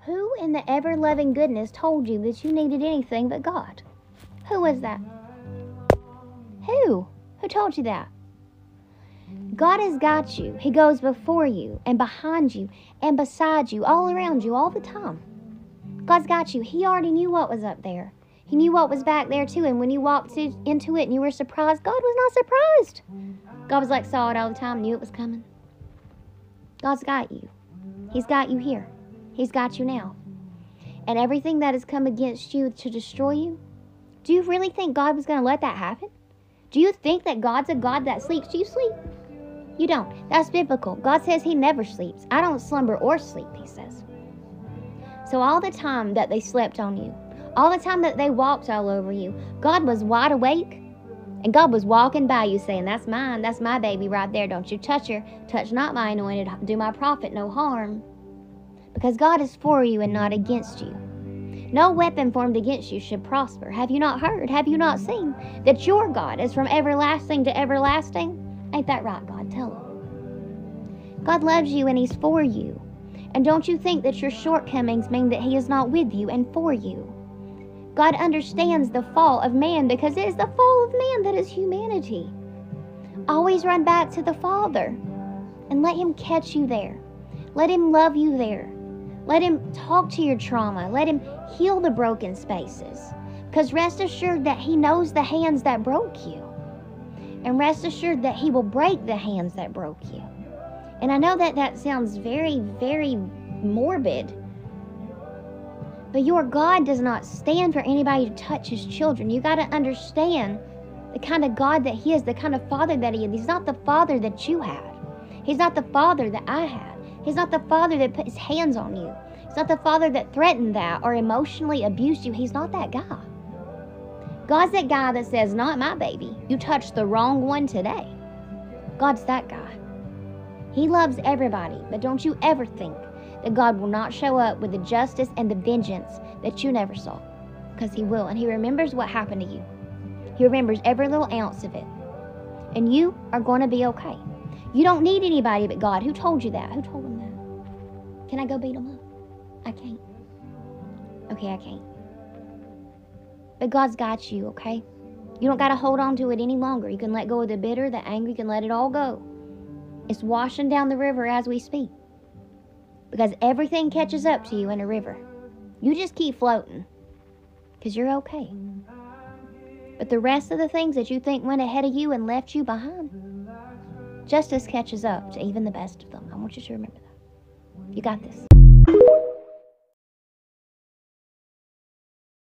Who in the ever-loving goodness told you that you needed anything but God? Who was that? Who? Who told you that? God has got you. He goes before you and behind you and beside you, all around you, all the time. God's got you. He already knew what was up there. He knew what was back there too. And when you walked into it and you were surprised, God was not surprised. God was like, saw it all the time, knew it was coming. God's got you. He's got you here. He's got you now. And everything that has come against you to destroy you, do you really think God was going to let that happen? Do you think that God's a God that sleeps? Do you sleep? You don't. That's biblical. God says He never sleeps. I don't slumber or sleep, He says. So all the time that they slept on you, all the time that they walked all over you, God was wide awake, and God was walking by you saying, that's mine, that's my baby right there. Don't you touch her. Touch not my anointed. Do my prophet no harm. Because God is for you and not against you. No weapon formed against you should prosper. Have you not heard? Have you not seen that your God is from everlasting to everlasting? Ain't that right, God? Tell Him. God loves you and He's for you. And don't you think that your shortcomings mean that He is not with you and for you. God understands the fall of man, because it is the fall of man that is humanity. Always run back to the Father and let Him catch you there. Let Him love you there. Let Him talk to your trauma. Let Him heal the broken spaces. Because rest assured that He knows the hands that broke you. And rest assured that He will break the hands that broke you. And I know that that sounds very, very morbid. But your God does not stand for anybody to touch His children. You got to understand the kind of God that He is, the kind of Father that He is. He's not the Father that you had. He's not the Father that I had. He's not the Father that put His hands on you. He's not the Father that threatened that or emotionally abused you. He's not that guy. God's that guy that says, not my baby. You touched the wrong one today. God's that guy. He loves everybody, but don't you ever think that God will not show up with the justice and the vengeance that you never saw. Because He will, and He remembers what happened to you. He remembers every little ounce of it. And you are going to be okay. You don't need anybody but God. Who told you that? Who told Him that? Can I go beat Him up? I can't. Okay, I can't. But God's got you, okay? You don't got to hold on to it any longer. You can let go of the bitter, the anger. You can let it all go. It's washing down the river as we speak. Because everything catches up to you in a river. You just keep floating. Because you're okay. But the rest of the things that you think went ahead of you and left you behind, justice catches up to even the best of them. I want you to remember that. You got this.